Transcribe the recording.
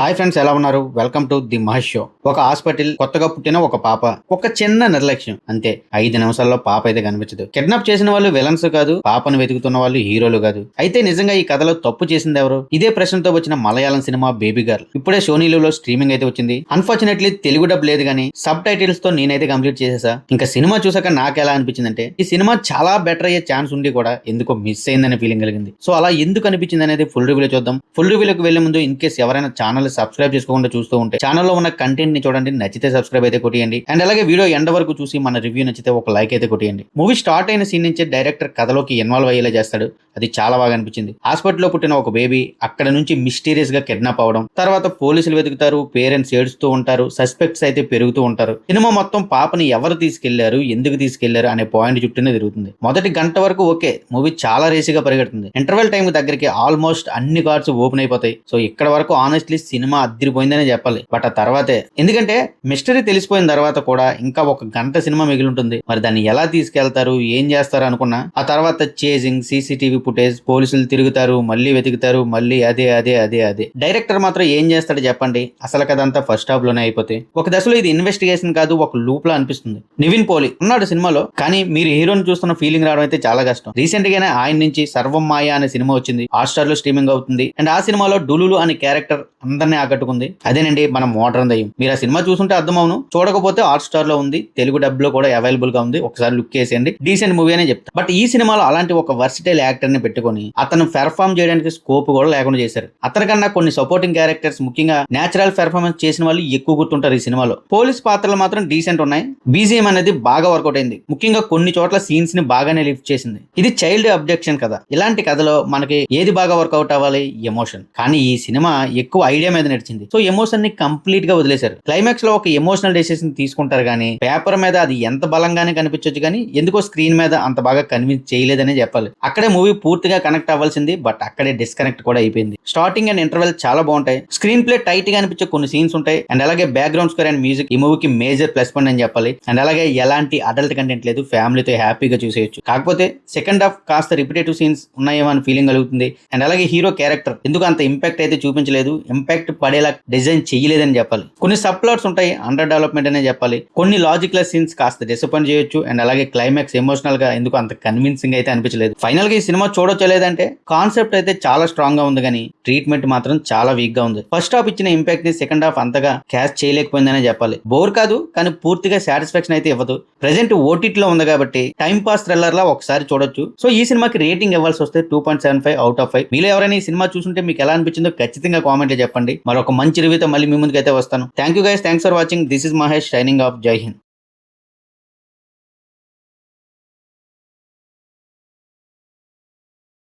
Hi friends, ఎలా ఉన్నారు? Welcome to the Mahesh show. ఒక హాస్పిటల్, కొత్తగా పుట్టిన ఒక పాప, ఒక చిన్న నిర్లక్ష్యం అంతే. 5 నిమిషాల్లో పాప అయితే కనిపించదు. కిడ్నాప్ చేసిన వాళ్ళు విలన్స్ కాదు, పాపను వెతుకుతున్న వాళ్ళు హీరోలు కాదు. అయితే నిజంగా ఈ కథలో తప్పు చేసింది ఎవరు? ఇదే ప్రశ్నతో వచ్చిన మలయాళం సినిమా బేబీ గర్ల్ ఇప్పుడే సోనీలో స్ట్రీమింగ్ అయితే వచ్చింది. అన్ఫార్చునేట్లీ తెలుగు డబ్ లేదు, కానీ సబ్ టైటిల్స్ తో నేనైతే కంప్లీట్ చేసేసా. ఇంకా సినిమా చూసాక నాకు ఎలా అనిపించిందంటే, ఈ సినిమా చాలా బెటర్ అయ్యే ఛాన్స్ ఉండి కూడా ఎందుకో మిస్ అయిందనే ఫీలింగ్ కలిగింది. సో అలా ఎందుకు అనిపించింది అనేది ఫుల్ రివ్యూలో చూద్దాం. ఫుల్ రివ్యూలోకి వెళ్లే ముందు ఇన్ కేస్ ఎవరైనా ఛానల్ సబ్స్క్రైబ్ చేసుకోకుండా చూస్తూ ఉంటే ఛానల్లో ఉన్న కంటెంట్ ని చూడండి, నచ్చితే సబ్స్క్రైబ్ అయితే కొట్టియండి. అండ్ అలాగే వీడియో ఎండ్ వరకు చూసి మన రివ్యూ నచ్చితే ఒక లైక్ అయితే కొట్టియండి. మూవీ స్టార్ట్ అయిన సీన్ నుంచే డైరెక్టర్ కథలోకి ఇన్వాల్వ్ అయ్యేలా చేస్తాడు. అది చాలా బాగా అనిపించింది. హాస్పిటల్లో పుట్టిన ఒక బేబీ అక్కడ నుంచి మిస్టీరియస్ గా కిడ్నాప్ అవడం, తర్వాత పోలీసులు వెతుకుతారు, పేరెంట్స్ ఏడుస్తూ ఉంటారు, సస్పెక్ట్స్ అయితే పెరుగుతూ ఉంటారు. సినిమా మొత్తం పాపని ఎవరు తీసుకెళ్లారు, ఎందుకు తీసుకెళ్లారు అనే పాయింట్ చుట్టూనే తిరుగుతుంది. మొదటి గంట వరకు ఓకే, మూవీ చాలా రేసీగా పరిగెడుతుంది. ఇంటర్వెల్ టైం దగ్గరికి ఆల్మోస్ట్ అన్ని కార్డ్స్ ఓపెన్ అయిపోతాయి. సో ఇక్కడ వరకు ఆనెస్ట్లీ సినిమా అదిరిపోయిందనే చెప్పాలి. బట్ ఆ తర్వాతే, ఎందుకంటే మిస్టరీ తెలిసిపోయిన తర్వాత కూడా ఇంకా ఒక గంట సినిమా మిగిలి ఉంటుంది. మరి దాన్ని ఎలా తీసుకెళ్తారు, ఏం చేస్తారు అనుకున్నా, ఆ తర్వాత చేజింగ్, సీసీటీవీ ఫుటేజ్, పోలీసులు తిరుగుతారు, మళ్ళీ వెతుకుతారు, మళ్ళీ అదే అదే అదే అదే. డైరెక్టర్ మాత్రం ఏం చేస్తాడు చెప్పండి? అసలు కథ అంతా ఫస్ట్ హాఫ్ లోనే అయిపోతే, ఒక దశలో ఇది ఇన్వెస్టిగేషన్ కాదు, ఒక లూప్ లా అనిపిస్తుంది. నివిన్ పోలి ఉన్నాడు సినిమాలో, కానీ మీరు హీరోని చూస్తున్న ఫీలింగ్ రావడం అయితే చాలా కష్టం. రీసెంట్ గానే ఆయన నుంచి సర్వం మాయ అనే సినిమా వచ్చింది, హాట్‌స్టార్ లో స్ట్రీమింగ్ అవుతుంది. అండ్ ఆ సినిమాలో డులులు అనే క్యారెక్టర్ అందరినీ ఆకట్టుకుంది. అదేనండి మన మోడర్న్ దయ్యం. మీరు ఆ సినిమా చూసుంటే అర్థమవును, చూడకపోతే హాట్‌స్టార్ లో ఉంది, తెలుగు డబ్ లో కూడా అవైలబుల్ గా ఉంది. ఒకసారి లుక్ చేసేయండి, డీసెంట్ మూవీ అనే చెప్తా. బట్ ఈ సినిమాలో అలాంటి ఒక వర్సిటైల్ యాక్టర్ ని పెట్టుకొని అతను పెర్ఫార్మ్ చేయడానికి స్కోప్ కూడా లేకుండా చేశారు. అతనికన్నా కొన్ని సపోర్టింగ్ క్యారెక్టర్స్, ముఖ్యంగా నేచురల్ పెర్ఫార్మెన్స్ చేసిన వాళ్ళు ఎక్కువ గుర్తుంటారు ఈ సినిమాలో. పోలీస్ పాత్రలు మాత్రం డీసెంట్ ఉన్నాయి. బీజిఎం అనేది బాగా వర్కౌట్ అయింది. ముఖ్యంగా కొన్ని చోట్ల సీన్స్ ని బాగానే లిఫ్ట్ చేసింది. ఇది చైల్డ్ అబ్డక్షన్ కదా, ఇలాంటి కథలో మనకి ఏది బాగా వర్కౌట్ అవ్వాలి? ఎమోషన్. కానీ ఈ సినిమా ఎక్కువ ఐడియా మీద నడిచింది. సో ఎమోషన్ ని కంప్లీట్ గా వదిలేశారు. క్లైమాక్స్ లో ఒక ఎమోషనల్ డెసిషన్ తీసుకుంటారు, కానీ పేపర్ మీద అది ఎంత బలంగానే కనిపించొచ్చు, కానీ ఎందుకో స్క్రీన్ మీద అంత బాగా కన్విన్స్ చేయలేదనే చెప్పాలి. అక్కడే మూవీ పూర్తిగా కనెక్ట్ అవ్వాల్సింది, బట్ అక్కడే డిస్కనెక్ట్ కూడా అయిపోయింది. స్టార్టింగ్ అండ్ ఇంటర్వెల్ చాలా బాగుంటాయి. స్క్రీన్ ప్లే టైట్ గా అనిపించే కొన్ని సీన్స్ ఉంటాయి. అండ్ అలాగే బ్యాక్గ్రౌండ్ స్కోర్ అండ్ మ్యూజిక్ ఈ మూవీకి మేజర్ ప్లస్ పాయింట్ అని చెప్పాలి. అండ్ అలాగే ఎలాంటి అడల్ట్ కంటెంట్ లేదు, ఫ్యామిలీతో హ్యాపీగా చూసేయచ్చు. కాకపోతే సెకండ్ హాఫ్ కాస్త రిపిటేటివ్ సీన్స్ ఉన్నాయేమో అని ఫీలింగ్ కలుగుతుంది. అండ్ అలాగే హీరో క్యారెక్టర్ ఎందుకు అంత ఇంపాక్ట్ అయితే చూపించలేదు, ఇంపాక్ట్ పడేలా డిజైన్ చేయలేదని చెప్పాలి. కొన్ని సబ్ ప్లాట్స్ ఉంటాయి, అండర్ డెవలప్మెంట్ అనే చెప్పాలి. కొన్ని లాజిక్లెస్ సీన్స్ కాస్త డిసప్పాయింట్ చేయొచ్చు. అండ్ అలాగే క్లైమాక్స్ ఎమోషనల్ గా ఎందుకు అంత కన్విన్సింగ్ అయితే అనిపించలేదు. ఫైనల్ గా ఈ సినిమా చూడొచ్చో లేదంటే, కాన్సెప్ట్ అయితే చాలా స్ట్రాంగ్ గా ఉంది, కానీ ట్రీట్మెంట్ మాత్రం చాలా వీక్ గా ఉంది. ఫస్ట్ హాఫ్ ఇచ్చిన ఇంపాక్ట్ ని సెకండ్ హాఫ్ అంతగా క్యాచ్ చేయలేకపోయిందనే చెప్పాలి. బోర్ కాదు, కానీ పూర్తిగా సాటిస్ఫాక్షన్ అయితే ఇవ్వదు. ప్రెసెంట్ ఓటీటీలో ఉంది కాబట్టి టైం పాస్ థ్రిల్లర్ లా ఒకసారి చూడొచ్చు. సో ఈ సినిమాకి రేటింగ్ ఇవ్వాల్సి వస్తే 2.75 అవుట్ ఆఫ్ 5. మీలో ఎవరైనా ఈ సినిమా చూస్తుంటే మీకు ఎలా అనిపించిందో ఖచ్చితంగా కామెంట్ లో చెప్పండి. మరొక మంచి రివ్యూతో మళ్ళీ మీ ముందుకు అయితే వస్తాను. Thank you guys, thanks for watching. This is Mahesh signing off. జై హింద్.